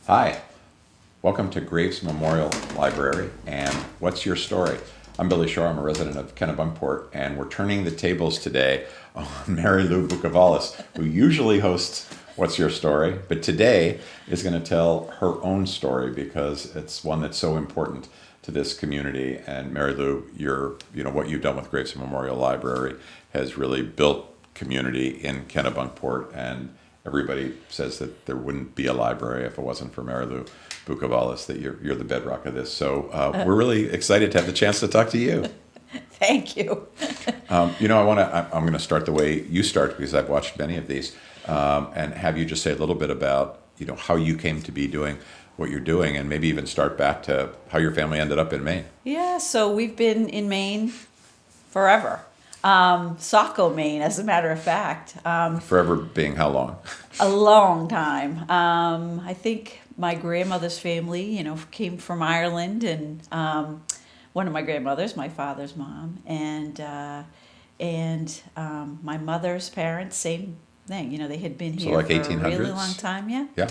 Hi, welcome to Graves Memorial Library and What's Your Story? I'm Billy Shore, I'm a resident of Kennebunkport, and we're turning the tables today on Mary Lou Bucavalis, who usually hosts What's Your Story, but today is going to tell her own story because it's one that's so important to this community. And Mary Lou, what you've done with Graves Memorial Library has really built community in Kennebunkport, and everybody says that there wouldn't be a library if it wasn't for Mary Lou Bucavalis, that you're the bedrock of this. So we're really excited to have the chance to talk to you. Thank you. I'm going to start the way you start because I've watched many of these, and have you just say a little bit about, how you came to be doing what you're doing, and maybe even start back to how your family ended up in Maine. Yeah, so we've been in Maine forever. Saco, Maine, as a matter of fact. Forever being how long? A long time. I think my grandmother's family, came from Ireland, and one of my grandmothers, my father's mom, and my mother's parents, same thing. They had been here like for 1800s? a really long time. Yeah. Yeah.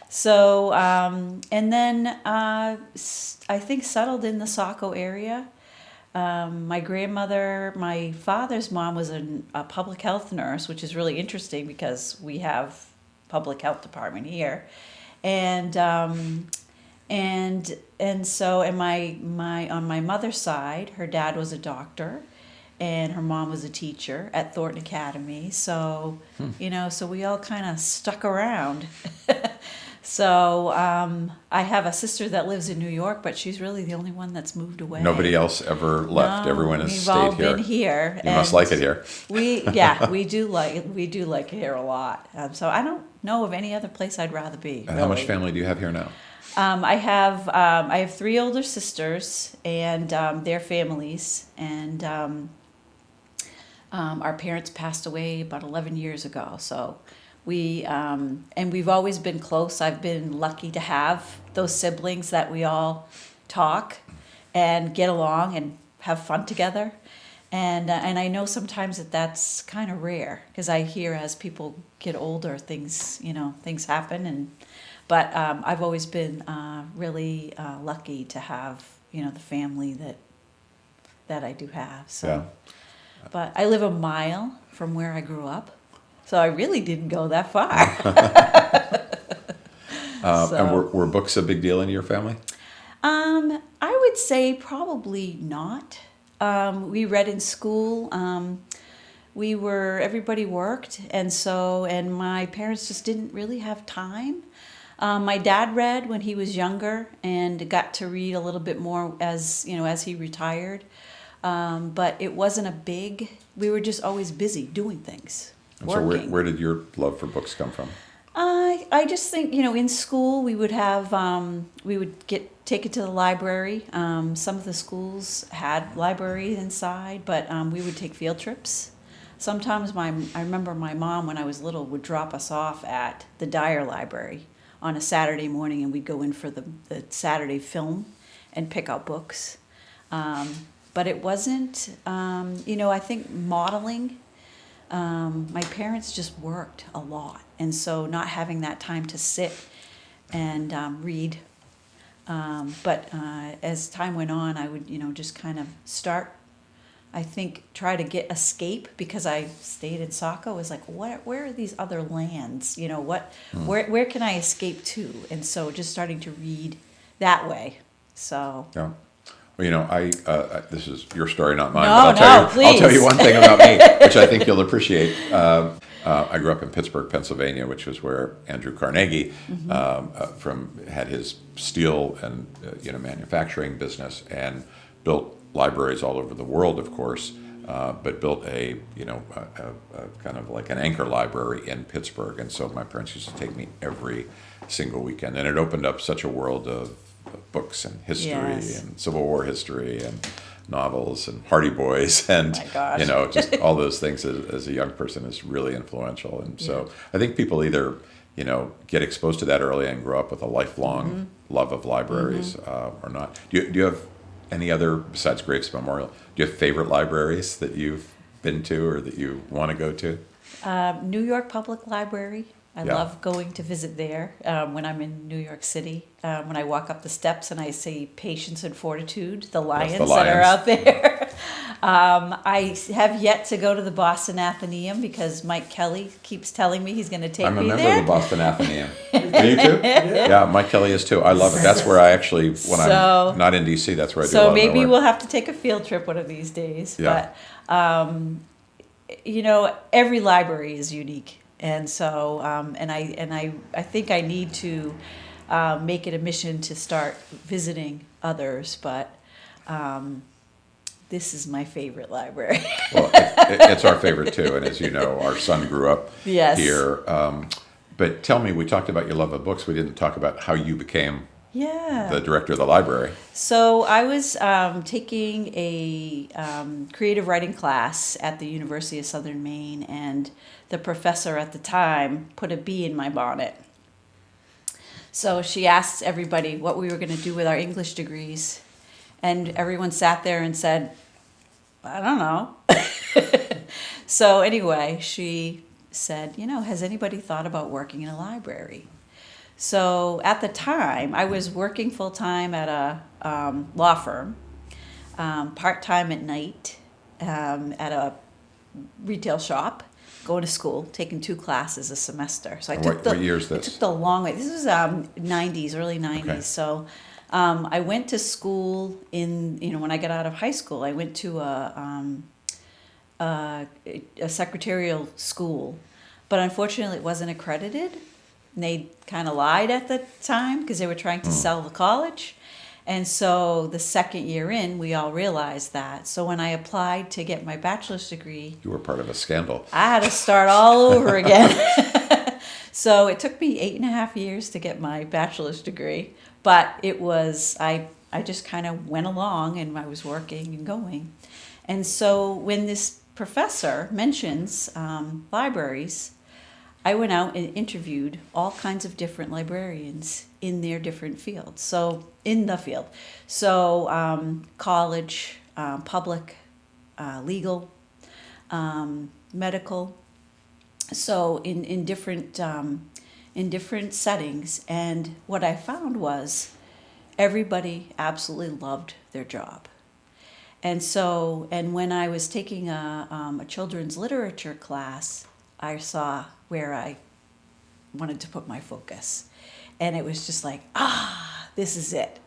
So, and then I think settled in the Saco area. My grandmother, my father's mom was a public health nurse, which is really interesting because we have public health department here, and so my on my mother's side, her dad was a doctor, and her mom was a teacher at Thornton Academy. So so we all kind of stuck around. So I have a sister that lives in New York, but she's really the only one that's moved away. Nobody else ever left. No, Everyone has we've stayed all here. been here. You must like it here. We do like it here a lot. So I don't know of any other place I'd rather be. And how much family do you have here now? I have 3 older sisters and their families, and our parents passed away about 11 years ago. So we've always been close. I've been lucky to have those siblings that we all talk and get along and have fun together. And I know sometimes that's kind of rare because I hear as people get older, things happen. But I've always been really lucky to have the family that I do have. So, Yeah. But I live a mile from where I grew up. So I really didn't go that far. And were books a big deal in your family? I would say probably not. We read in school. Everybody worked, and my parents just didn't really have time. My dad read when he was younger and got to read a little bit more as he retired. But it wasn't we were just always busy doing things. And so where did your love for books come from? I just think, in school we would have, take it to the library. Some of the schools had libraries inside, but we would take field trips. Sometimes I remember my mom, when I was little, would drop us off at the Dyer Library on a Saturday morning, and we'd go in for the Saturday film and pick out books. But it wasn't, I think modeling. My parents just worked a lot, and so not having that time to sit and read. But as time went on, I would, just kind of try to escape, because I stayed in Saco. It was like, where are these other lands? Where can I escape to? And so just starting to read that way. So. Yeah. Well, this is your story, not mine. No, but I'll tell you please. one thing about me, which I think you'll appreciate. I grew up in Pittsburgh, Pennsylvania, which was where Andrew Carnegie had his steel and manufacturing business, and built libraries all over the world, of course, but built a kind of like an anchor library in Pittsburgh. And so my parents used to take me every single weekend, and it opened up such a world of books and history and Civil War history and novels and Hardy Boys and just all those things as a young person is really influential. And so I think people either get exposed to that early and grow up with a lifelong love of libraries or not. Do you have any other, besides Graves Memorial, do you have favorite libraries that you've been to or that you want to go to? New York Public Library I Yeah. love going to visit there when I'm in New York City. When I walk up the steps and I see Patience and Fortitude, the lions, that are lions. out there. I have yet to go to the Boston Athenaeum because Mike Kelly keeps telling me he's going to take I'm a me member there. of the Boston Athenaeum. Are you too? Yeah, Mike Kelly is too. I love it. That's where I actually, when So- I'm not in DC, that's where I do a So lot maybe of my we'll work. have to take a field trip one of these days. Yeah. But every library is unique, and so I think I need to make it a mission to start visiting others. But this is my favorite library. Well, it's our favorite too, and as you know, our son grew up Yes. here. But tell me, we talked about your love of books. We didn't talk about how you became Yeah. the director of the library. So I was taking a creative writing class at the University of Southern Maine, and the professor at the time put a bee in my bonnet. So she asked everybody what we were going to do with our English degrees, and everyone sat there and said, I don't know. So anyway, she said, has anybody thought about working in a library? So at the time, I was working full-time at a law firm, part-time at night at a retail shop, going to school, taking 2 classes a semester. So I And took what year is I this? took the long way. This was 90s, early 90s. Okay. So I went to school when I got out of high school, I went to a secretarial school, but unfortunately it wasn't accredited. And they kind of lied at the time because they were trying to sell the college. And so the second year in, we all realized that. So when I applied to get my bachelor's degree, You were part of a scandal. I had to start all over again. So it took me 8.5 years to get my bachelor's degree, but it was, I just kind of went along and I was working and going. And so when this professor mentions libraries, I went out and interviewed all kinds of different librarians in their different fields. So in the field, so college, public, legal, medical. So in different settings, and what I found was everybody absolutely loved their job. And when I was taking a children's literature class, I saw where I wanted to put my focus. And it was just like, this is it.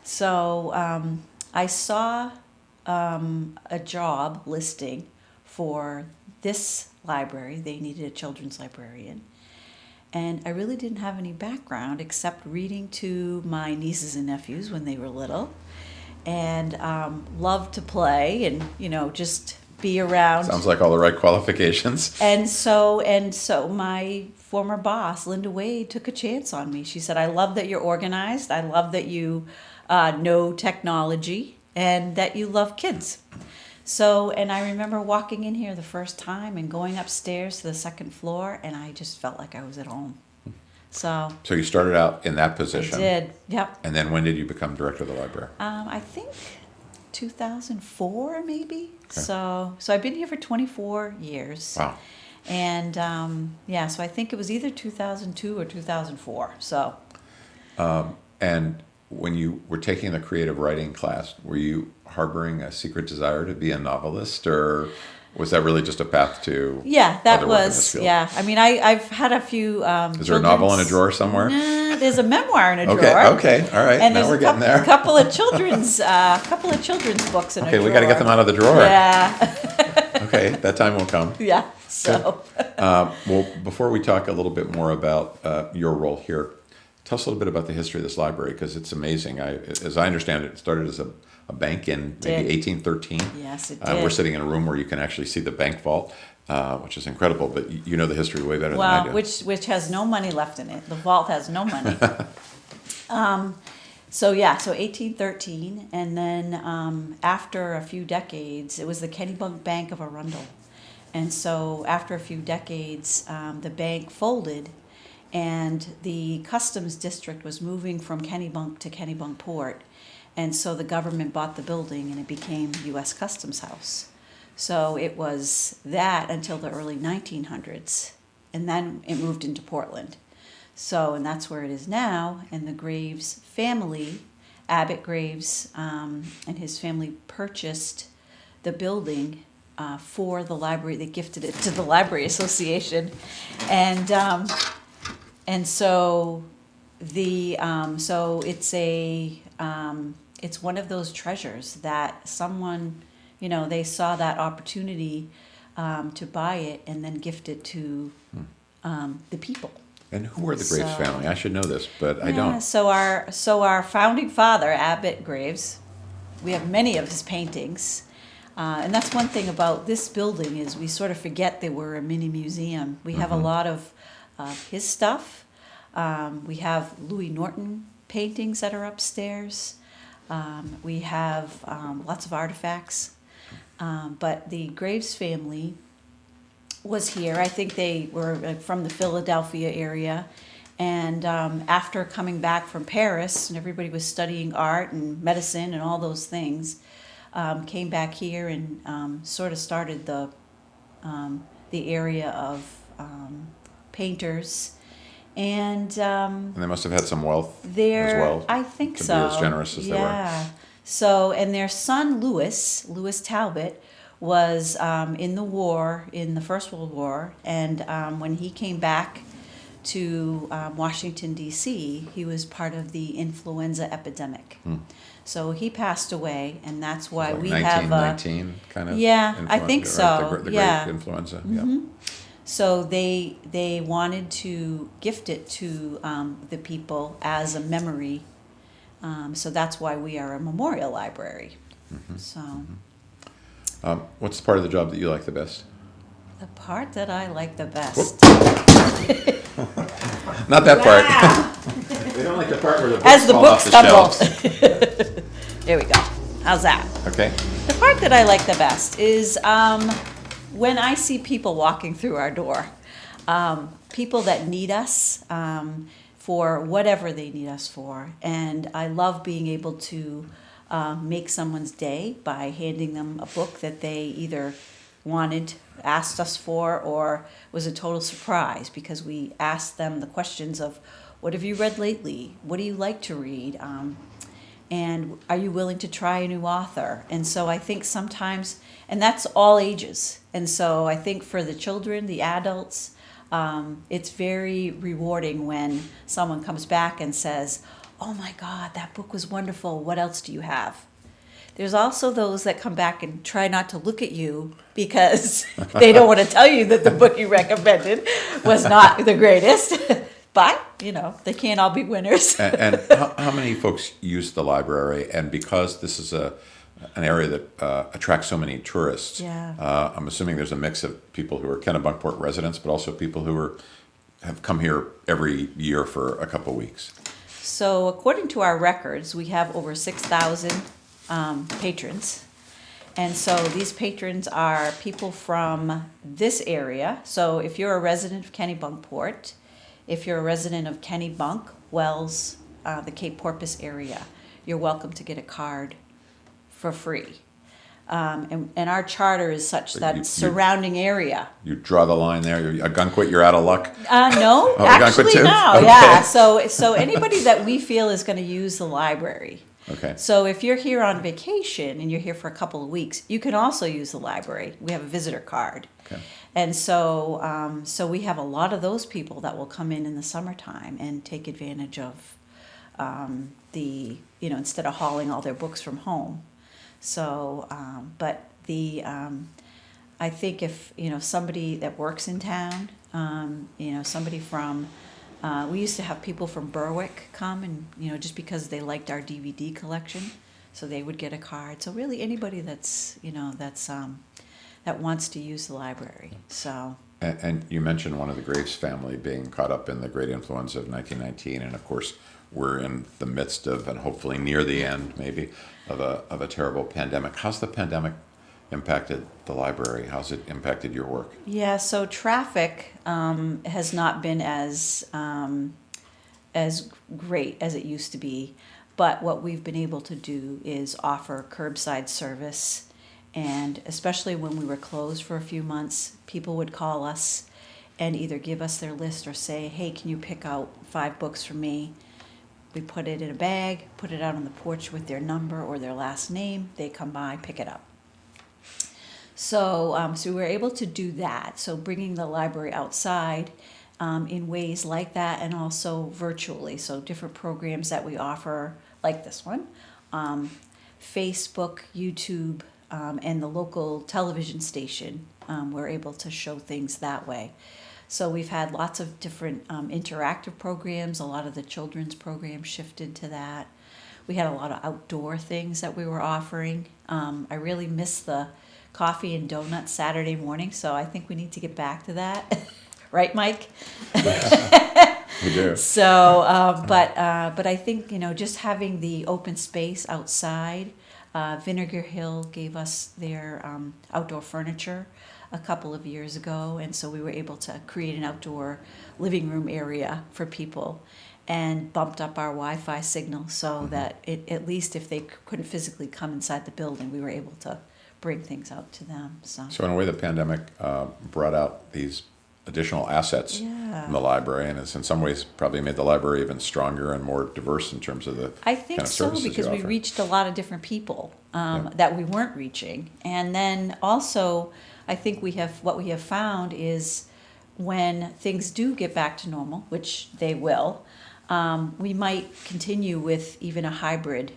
So I saw a job listing for this library. They needed a children's librarian. And I really didn't have any background except reading to my nieces and nephews when they were little. And loved to play and, just be around. Sounds like all the right qualifications. And so my former boss, Linda Wade, took a chance on me. She said, I love that you're organized. I love that you know technology and that you love kids. So, and I remember walking in here the first time and going upstairs to the second floor, and I just felt like I was at home. So So you started out in that I position. did, yep. And then when did you become director of the library? I think 2004 maybe. Okay. So I've been here for 24 years. Wow. And so I think it was either 2002 or 2004. So And when you were taking the creative writing class, were you harboring a secret desire to be a novelist, or was that really just a path to yeah, that other work in this was field? yeah. I mean, I've had a few. Is there a novel in a drawer somewhere? Nah, there's a memoir in a Okay, drawer. okay, all right. And Now there's we're getting there. a couple of children's books in a Okay, drawer. we got to get them out of the drawer. Yeah, Okay, that time will come. yeah. So Well, before we talk a little bit more about your role here, tell us a little bit about the history of this library, because it's amazing. As I understand it, it started as a bank in maybe Did. 1813. yes, it We're did. sitting in a room where you can actually see the bank vault, which is incredible, but you know the history way better than I Well, do. which has no money left in it. The vault has no money. So 1813, and then after a few decades, it was the Kennebunk Bank of Arundel, and so after a few decades, the bank folded, and the customs district was moving from Kennebunk to Kennebunkport, and so the government bought the building, and it became U.S. Customs House. So it was that until the early 1900s. and then it moved into Portland. So, and that's where it is now. And the Graves family, Abbott Graves, and his family purchased the building for the library. They gifted it to the Library Association, and so so it's one of those treasures that someone, they saw that opportunity to buy it and then gift it to the people. And who are the Graves So- family? I should know this, but I Yeah, don't. so our founding father, Abbott Graves, we have many of his paintings. And that's one thing about this building is we sort of forget that we're a mini museum. We have a lot of his stuff. We have Louis Norton paintings that are upstairs. We have lots of artifacts. But the Graves family was here. I think they were from the Philadelphia area. And after coming back from Paris, and everybody was studying art and medicine and all those things, came back here and sort of started the area of painters. And And they must have had some wealth they're, as well. I think to so. be as generous as they were. Yeah. So, and their son Louis Talbot, was in the war, in the First World War, and when he came back to Washington, D.C., he was part of the influenza epidemic. So he passed away, and that's why Like we have a... 1919 kind of. Yeah, I think influenza, so, The yeah. great influenza. Yeah. So they wanted to gift it to the people as a memory. So that's why we are a memorial library. So What's the part of the job that you like the best? the part that I like the best, Not that part. They don't like the part where the books as the fall book off the stumbled. shelves. There we go. How's that? Okay. The part that I like the best is when I see people walking through our door, people that need us for whatever they need us for. And I love being able to make someone's day by handing them a book that they either wanted, asked us for, or was a total surprise because we asked them the questions of, what have you read lately? What do you like to read? And are you willing to try a new author? And so I think sometimes, and that's all ages. And so I think for the children, the adults, it's very rewarding when someone comes back and says, oh my God, that book was wonderful. What else do you have? There's also those that come back and try not to look at you because they don't want to tell you that the book you recommended was not the greatest. But, they can't all be winners. And how many folks use the library? And because this is an area that attracts so many tourists, Yeah. I'm assuming there's a mix of people who are Kennebunkport residents, but also people who have come here every year for a couple of weeks. So according to our records, we have over 6,000 patrons. And so these patrons are people from this area. So if you're a resident of Kennebunkport, if you're a resident of Kennebunk, Wells, the Cape Porpoise area, you're welcome to get a card for free. And our charter is such that surrounding area. You draw the line there. You're a Gunquit, you're out of luck. No, Oh, Gunquit actually too? no. Okay. Yeah. So anybody that we feel is going to use the library. Okay. So if you're here on vacation and you're here for a couple of weeks, you can also use the library. We have a visitor card. Okay. And so so we have a lot of those people that will come in the summertime and take advantage of instead of hauling all their books from home. So, but I think if, somebody that works in town, somebody from, we used to have people from Berwick come and, just because they liked our DVD collection, so they would get a card. So really anybody that's, that wants to use the library, so. And you mentioned one of the Graves family being caught up in the great influenza of 1919, and of course we're in the midst of, and hopefully near the end maybe, of a terrible pandemic. How's the pandemic impacted the library? How's it impacted your work? Yeah, so traffic has not been as great as it used to be, but what we've been able to do is offer curbside service. And especially when we were closed for a few months, people would call us and either give us their list or say, hey, can you pick out 5 books for me? We put it in a bag, put it out on the porch with their number or their last name. They come by, pick it up. So we were able to do that. So bringing the library outside in ways like that, and also virtually. So different programs that we offer, like this one, Facebook, YouTube, and the local television station. We're able to show things that way. So we've had lots of different interactive programs. A lot of the children's programs shifted to that. We had a lot of outdoor things that we were offering. I really miss the coffee and donuts Saturday morning, so I think we need to get back to that. Right, Mike? We do. So, but I think, just having the open space outside. Vinegar Hill gave us their outdoor furniture a couple of years ago, and so we were able to create an outdoor living room area for people and bumped up our Wi-Fi signal so that at least if they couldn't physically come inside the building, we were able to bring things out to them. So in a way, the pandemic brought out these additional assets in the library, and it's in some ways probably made the library even stronger and more diverse in terms of the I think kind of so, services because you we offer. reached a lot of different people that we weren't reaching. And then also, I think what we have found is when things do get back to normal, which they will, we might continue with even a hybrid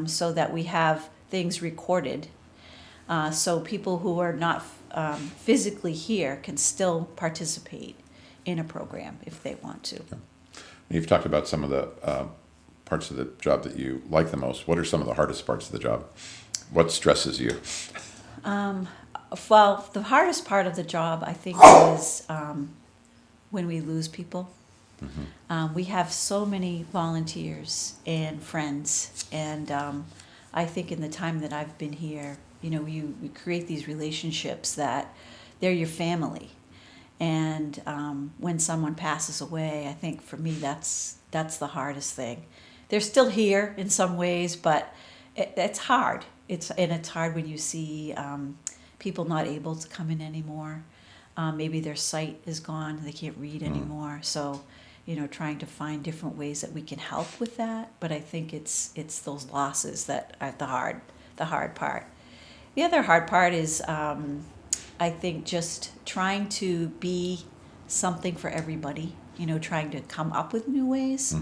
so that we have things recorded. So people who are not physically here can still participate in a program if they want to. You've talked about some of the parts of the job that you like the most. What are some of the hardest parts of the job? What stresses you? Well, the hardest part of the job, I think, is when we lose people. We have so many volunteers and friends, and I think in the time that I've been here, you create these relationships that they're your family. And when someone passes away, I think for me that's the hardest thing. They're still here in some ways, but it's hard. It's hard when you see people not able to come in anymore. Maybe their sight is gone; they can't read anymore. So, trying to find different ways that we can help with that. But I think it's those losses that are the hard part. The other hard part is, I think, just trying to be something for everybody. Trying to come up with new ways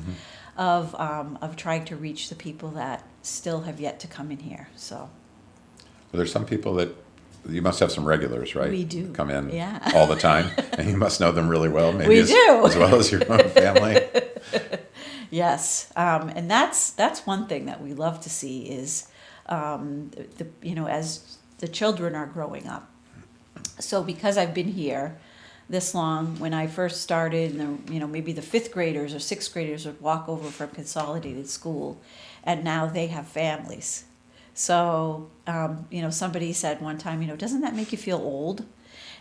of trying to reach the people that still have yet to come in here. So, Well, there's some people that you must have some regulars, right? We do. Come in Yeah. all the time, and you must know them really well. Maybe We as, do. as well as your own family. Yes, and that's one thing that we love to see is, as the children are growing up. So because I've been here this long, when I first started, maybe the 5th graders or 6th graders would walk over from Consolidated School, and now they have families. So, somebody said one time, doesn't that make you feel old?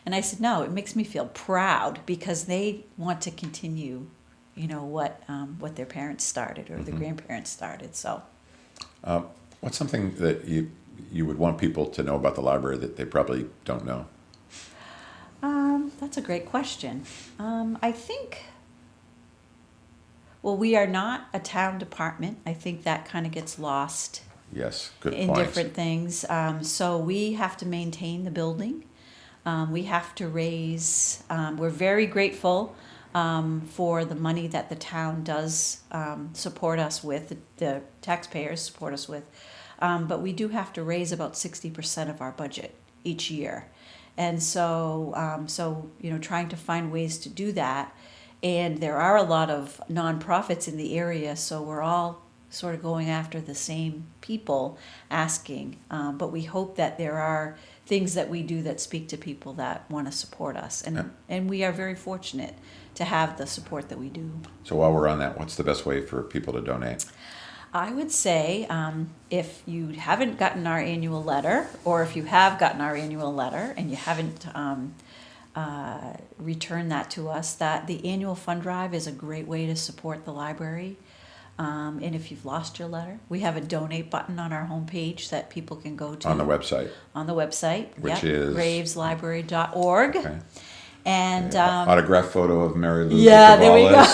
And I said, no, it makes me feel proud because they want to continue, what their parents started or the grandparents started. So, What's something that you would want people to know about the library that they probably don't know? That's a great question. I think, we are not a town department. I think that kind of gets lost Yes, good in point. different things. So we have to maintain the building. We have to raise, we're very grateful for the money that the town does support us with, the taxpayers support us with. But we do have to raise about 60% of our budget each year. And so, trying to find ways to do that. And there are a lot of nonprofits in the area, so we're all sort of going after the same people asking. But we hope that there are things that we do that speak to people that want to support us. And we are very fortunate to have the support that we do. So while we're on that, what's the best way for people to donate? I would say if you haven't gotten our annual letter, or if you have gotten our annual letter and you haven't returned that to us, that the annual fund drive is a great way to support the library. And if you've lost your letter, we have a donate button on our homepage that people can go to. On the website. On the website, Which is? graveslibrary.org. Okay. And Autograph photo of Mary Lou Yeah, there we go.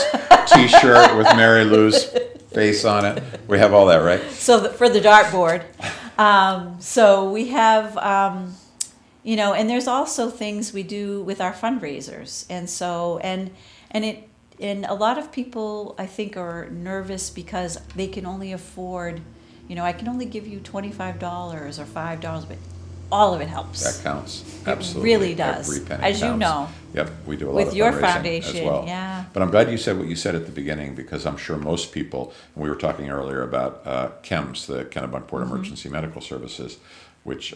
T-shirt with Mary Lou's face on it. We have all that, right? so for the dartboard. So we have, and there's also things we do with our fundraisers. And so, and a lot of people, I think, are nervous because they can only afford, I can only give you $25 or $5, but all of it helps. That counts. It Absolutely. really does. Every penny As you counts. know. Yep, we do a lot With of your fundraising foundation, as well. yeah. But I'm glad you said what you said at the beginning, because I'm sure most people, and we were talking earlier about KEMS, the Kennebunkport Emergency Medical Services, which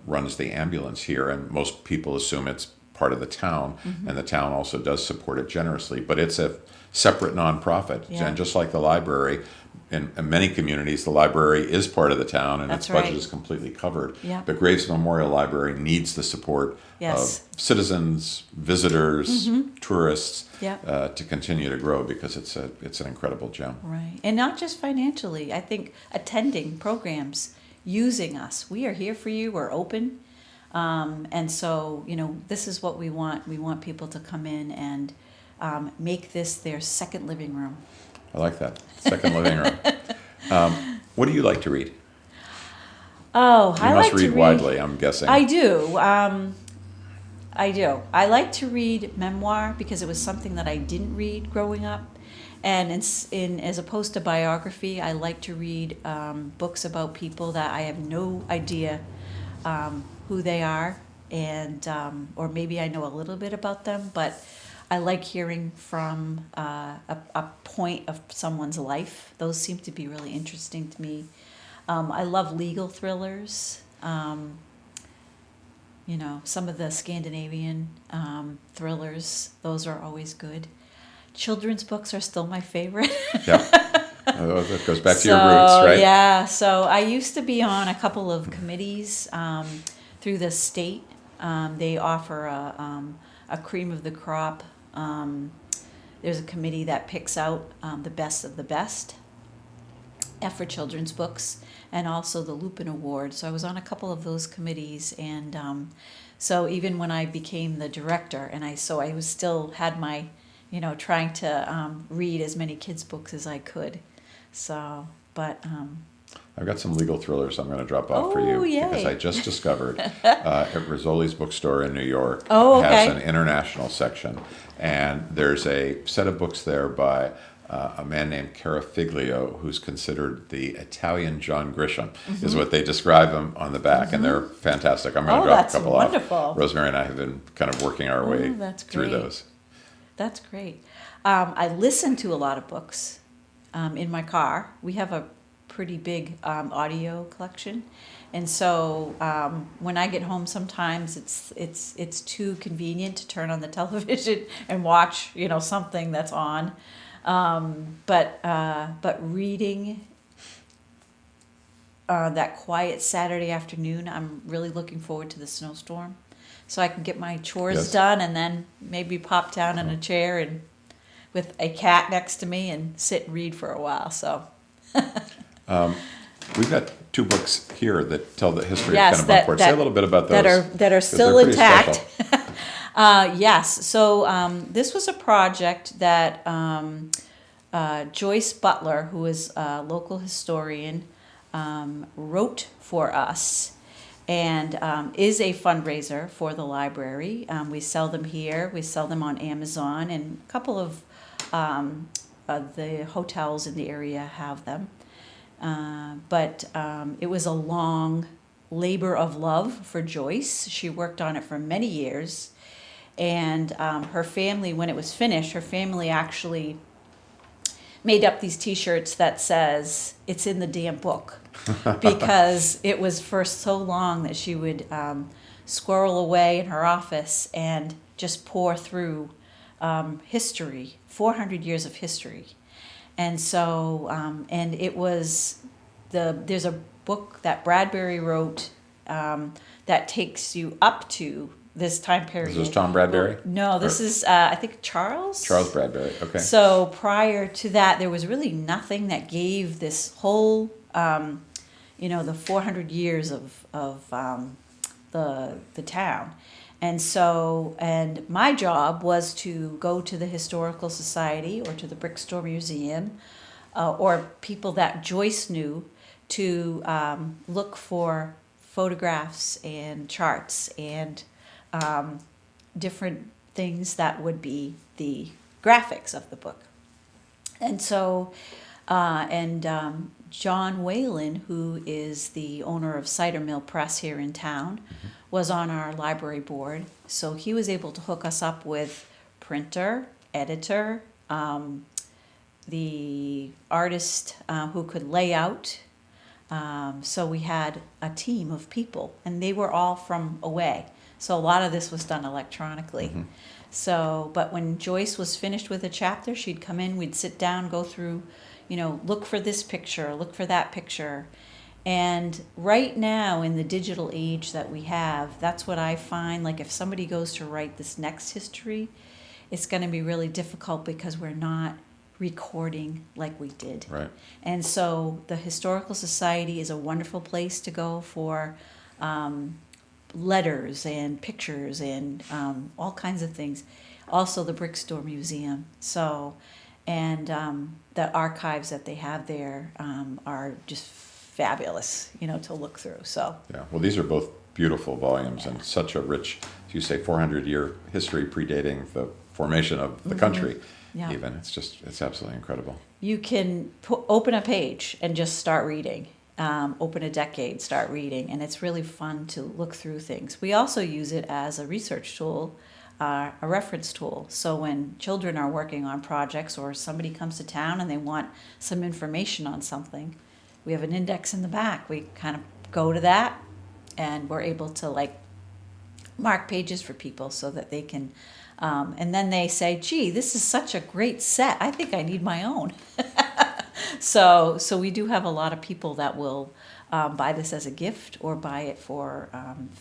runs the ambulance here, and most people assume it's part of the town, and the town also does support it generously, but it's a separate nonprofit. Yeah. And just like the library, in many communities, the library is part of the town, and That's its budget right. is completely covered. Yeah. But Graves Memorial Library needs the support Yes. of citizens, visitors, tourists, Yeah. to continue to grow, because it's an incredible gem. Right. And not just financially. I think attending programs, using us. We are here for you. We're open. And so, this is what we want. We want people to come in and make this their second living room. I like that. Second living room. What do you like to read? Oh, You I must like to read widely, I'm guessing. I do. I do. I like to read memoir because it was something that I didn't read growing up. And as opposed to biography, I like to read books about people that I have no idea who they are, and or maybe I know a little bit about them, but I like hearing from a point of someone's life. Those seem to be really interesting to me. I love legal thrillers. Some of the Scandinavian thrillers, those are always good. Children's books are still my favorite. Yeah. That goes back to your roots, right? Yeah, so I used to be on a couple of committees through the state. They offer a cream of the crop. There's a committee that picks out the best of the best for children's books, and also the Lupin Award. So I was on a couple of those committees, and so even when I became the director, and I was still had my, trying to read as many kids' books as I could. So, but I've got some legal thrillers I'm going to drop off for Oh, you, yay. because I just discovered at Rizzoli's bookstore in New York Oh, has okay. an international section, and there's a set of books there by a man named Carafiglio, who's considered the Italian John Grisham, is what they describe him on the back, and they're fantastic. I'm going to drop that's a couple wonderful. off. Rosemary and I have been kind of working our way that's through great. those. That's great. I listen to a lot of books in my car. We have a pretty big audio collection, and so when I get home, sometimes it's too convenient to turn on the television and watch something that's on. But reading that quiet Saturday afternoon, I'm really looking forward to the snowstorm, so I can get my chores Yes. done and then maybe pop down in a chair and with a cat next to me and sit and read for a while. So We've got two books here that tell the history Yes, of Kennebunkport. Say a little bit about those. that are 'cause still they're pretty intact. special. Yes. So this was a project that Joyce Butler, who is a local historian, wrote for us, and is a fundraiser for the library. We sell them here. We sell them on Amazon, and a couple of the hotels in the area have them. But it was a long labor of love for Joyce. She worked on it for many years. And her family, when it was finished, her family actually made up these T-shirts that says, "It's in the damn book," because it was for so long that she would squirrel away in her office and just pour through history, 400 years of history. And so, and it was there's a book that Bradbury wrote that takes you up to this time period. Is this Tom Bradbury? No, this is, I think, Charles. Charles Bradbury, okay. So prior to that, there was really nothing that gave this whole, the 400 years of the town. And so, and my job was to go to the Historical Society or to the Brickstore Museum, or people that Joyce knew, to look for photographs and charts and different things that would be the graphics of the book. And so, John Whalen, who is the owner of Cider Mill Press here in town, was on our library board. So he was able to hook us up with printer, editor, the artist who could lay out. So we had a team of people, and they were all from away. So a lot of this was done electronically. So, but when Joyce was finished with a chapter, she'd come in, we'd sit down, go through, look for this picture, look for that picture. And right now, in the digital age that we have, that's what I find. Like, if somebody goes to write this next history, it's going to be really difficult because we're not recording like we did. Right. And so the Historical Society is a wonderful place to go for letters and pictures and all kinds of things. Also the Brickstore Museum. So, and the archives that they have there are just fabulous, to look through. So Yeah. Well, these are both beautiful volumes and such a rich, as you say, 400-year history predating the formation of the country. Yeah. Even it's absolutely incredible. you can open a page and just start reading. Open a decade, start reading, and it's really fun to look through things. We also use it as a research tool, a reference tool. So when children are working on projects or somebody comes to town and they want some information on something, we have an index in the back. We kind of go to that, and we're able to mark pages for people so that they can, and then they say, gee, this is such a great set. I think I need my own. So we do have a lot of people that will buy this as a gift or buy it for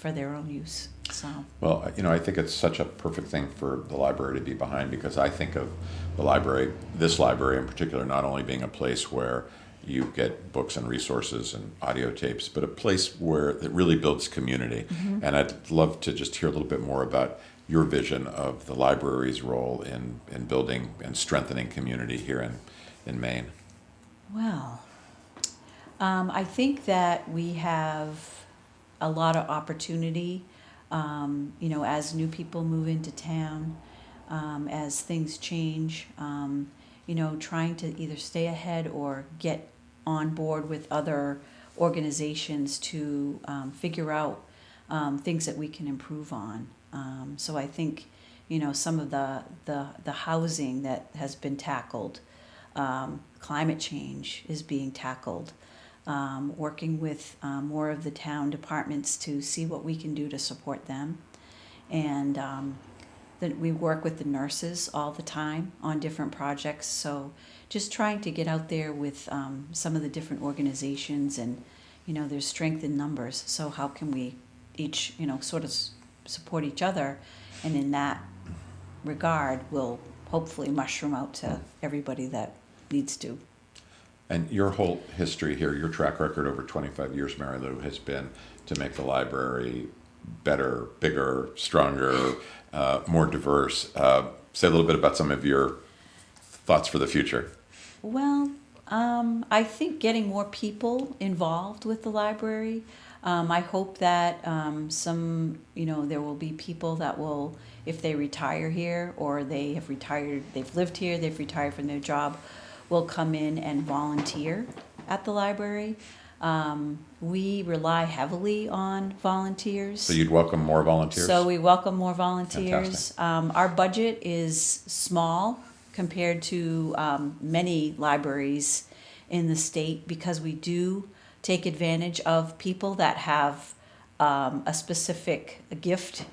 their own use. So. Well, I think it's such a perfect thing for the library to be behind, because I think of the library, this library in particular, not only being a place where you get books and resources and audio tapes, but a place where it really builds community. Mm-hmm. And I'd love to just hear a little bit more about your vision of the library's role in building and strengthening community here in Maine. Well, I think that we have a lot of opportunity, as new people move into town, as things change, trying to either stay ahead or get on board with other organizations to figure out things that we can improve on. So I think, some of the housing that has been tackled, climate change is being tackled, working with more of the town departments to see what we can do to support them. And that we work with the nurses all the time on different projects. So just trying to get out there with some of the different organizations, and, there's strength in numbers. So how can we each, sort of support each other? And in that regard, we'll hopefully mushroom out to everybody that needs to. And your whole history here, your track record over 25 years, Mary Lou, has been to make the library better, bigger, stronger, more diverse. Say a little bit about some of your thoughts for the future. Well, I think getting more people involved with the library. I hope that there will be people that will, if they retire here or they have retired, they've lived here, they've retired from their job, will come in and volunteer at the library. We rely heavily on volunteers. So you'd welcome more volunteers? So we welcome more volunteers. Fantastic. Our budget is small compared to many libraries in the state, because we do take advantage of people that have a specific gift.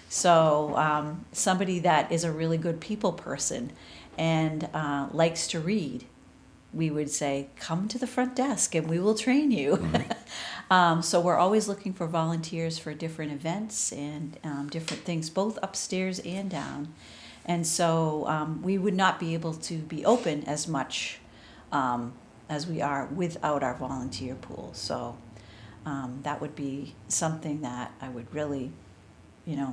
So somebody that is a really good people person and likes to read, we would say, come to the front desk and we will train you. Mm-hmm. So we're always looking for volunteers for different events and different things, both upstairs and down. And so we would not be able to be open as much as we are without our volunteer pool. So that would be something that I would really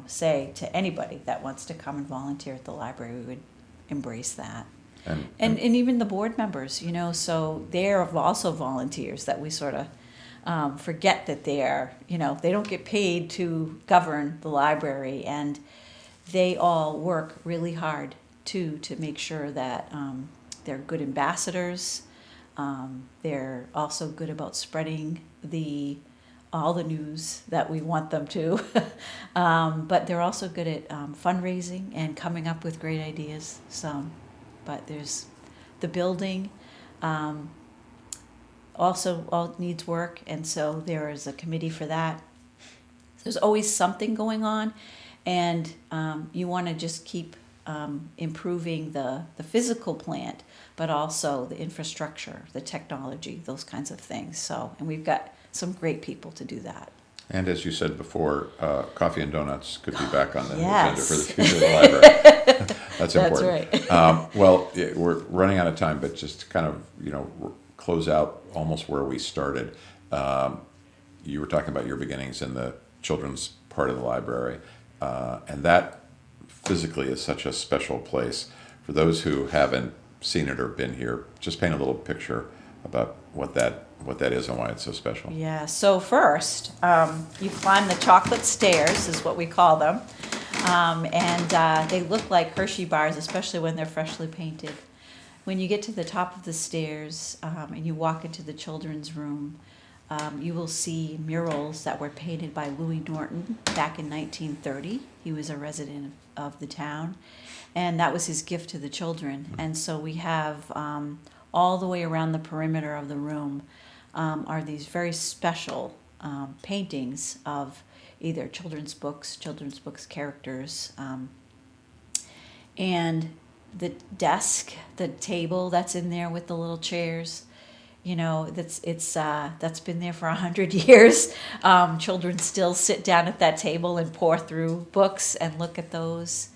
say to anybody that wants to come and volunteer at the library, we would embrace that. And, And even the board members, so they're also volunteers that we sort of forget that they are, they don't get paid to govern the library, and they all work really hard too to make sure that they're good ambassadors. They're also good about spreading all the news that we want them to, but they're also good at fundraising and coming up with great ideas. But there's the building also all needs work, and so there is a committee for that. There's always something going on, and you want to just keep improving the physical plant, but also the infrastructure, the technology, those kinds of things. So, and we've got some great people to do that. and as you said before, coffee and donuts could be back on the Yes. agenda for the future of the library. That's important. That's right. Well, we're running out of time, but just to kind of, close out almost where we started. You were talking about your beginnings in the children's part of the library, and that physically is such a special place. For those who haven't seen it or been here, just paint a little picture about what that is and why it's so special. Yeah, so first, you climb the chocolate stairs, is what we call them. And they look like Hershey bars, especially when they're freshly painted. When you get to the top of the stairs and you walk into the children's room, you will see murals that were painted by Louis Norton back in 1930. He was a resident of the town, and that was his gift to the children. And so we have all the way around the perimeter of the room are these very special paintings of either children's books characters, and the desk, the table that's in there with the little chairs. That's been there for 100 years. Children still sit down at that table and pore through books and look at those.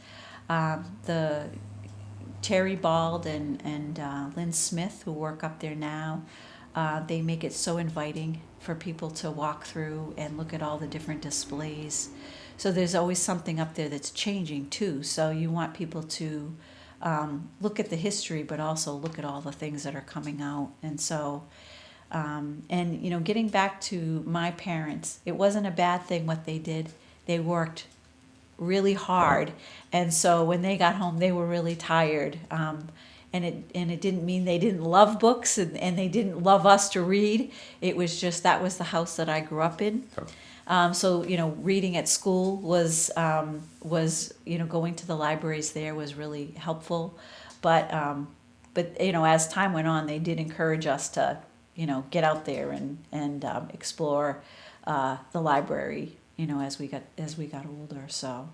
The Terry Bald and Lynn Smith, who work up there now, they make it so inviting for people to walk through and look at all the different displays. So there's always something up there that's changing too. So you want people to look at the history, but also look at all the things that are coming out. And so, getting back to my parents, it wasn't a bad thing what they did. They worked really hard, and so when they got home, they were really tired. And it didn't mean they didn't love books and they didn't love us to read. It was just that was the house that I grew up in. So reading at school was going to the libraries there was really helpful, but as time went on, they did encourage us to get out there and explore the library as we got older. So,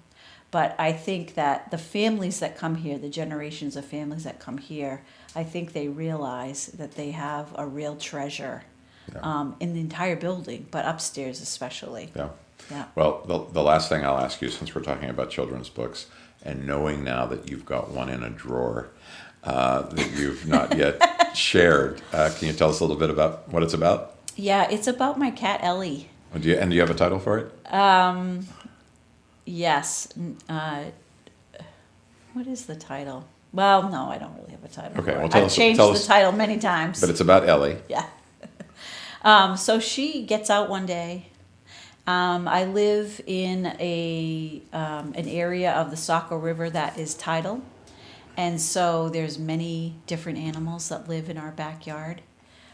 but I think that the families that come here, the generations of families that come here, I think they realize that they have a real treasure. Yeah. In the entire building, but upstairs especially. Yeah. Yeah. Well, the last thing I'll ask you, since we're talking about children's books, and knowing now that you've got one in a drawer that you've not yet shared, can you tell us a little bit about what it's about? Yeah, it's about my cat Ellie. Do you have a title for it? Yes. What is the title? Well, no, I don't really have a title. Okay, for well, it. tell I've us- changed tell the us- title many times. But it's about Ellie. Yeah. So she gets out one day. I live in an area of the Saco River that is tidal, and so there's many different animals that live in our backyard,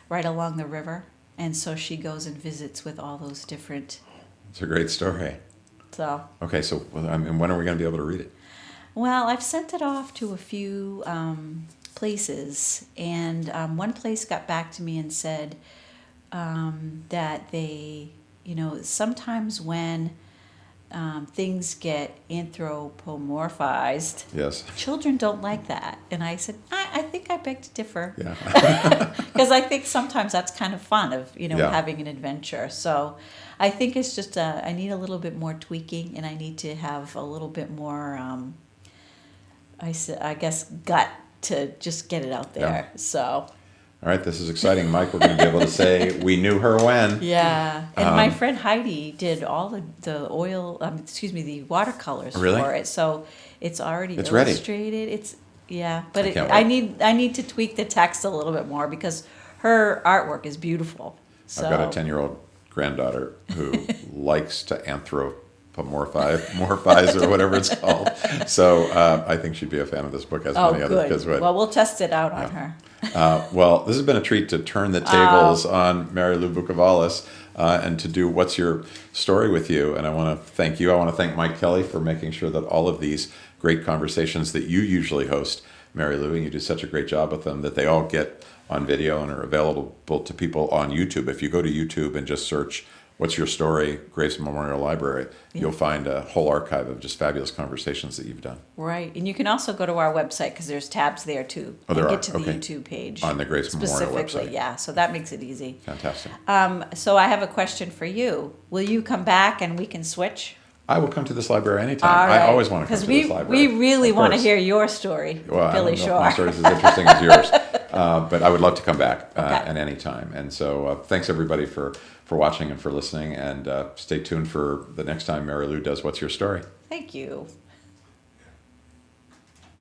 right along the river. And so she goes and visits with all those different. It's a great story. So. Okay, so when are we going to be able to read it? Well, I've sent it off to a few places, and one place got back to me and said that they, sometimes when things get anthropomorphized, Yes. children don't like that. And I said, I think I beg to differ. Yeah. Because I think sometimes that's kind of fun of, Yeah. having an adventure. So I think it's just, I need a little bit more tweaking, and I need to have a little bit more, I guess, gut to just get it out there. Yeah. So. All right, this is exciting, Mike. We're going to be able to say we knew her when. Yeah, and my friend Heidi did all the oil, the watercolors Really? for it. So it's already It's ready. illustrated. It's yeah, but I can't I wait. need to tweak the text a little bit more because her artwork is beautiful. So I've got a 10-year-old granddaughter who likes to morphize or whatever it's called. So I think she'd be a fan of this book, as many other good. kids would. Well, we'll test it out on her. Well, this has been a treat to turn the tables on Mary Lou Bukovalis and to do What's Your Story with you. And I want to thank you. I want to thank Mike Kelly for making sure that all of these great conversations that you usually host, Mary Lou, and you do such a great job with them, that they all get on video and are available to people on YouTube. If you go to YouTube and just search What's Your Story, Grace Memorial Library, you'll find a whole archive of just fabulous conversations that you've done. Right, and you can also go to our website because there's tabs there too. Oh, there and are? get to the Okay. YouTube page On the Grace Memorial specifically. website. Yeah, so that makes it easy. Fantastic. So I have a question for you. Will you come back and we can switch? I will come to this library anytime. All right. I always want to come to this library. we really Of want to course. hear your story, Well, Billy I don't know Shore. if my story's as interesting as yours, but I would love to come back Okay. at any time. And so thanks everybody for watching and for listening, and stay tuned for the next time Mary Lou does What's Your Story. Thank you.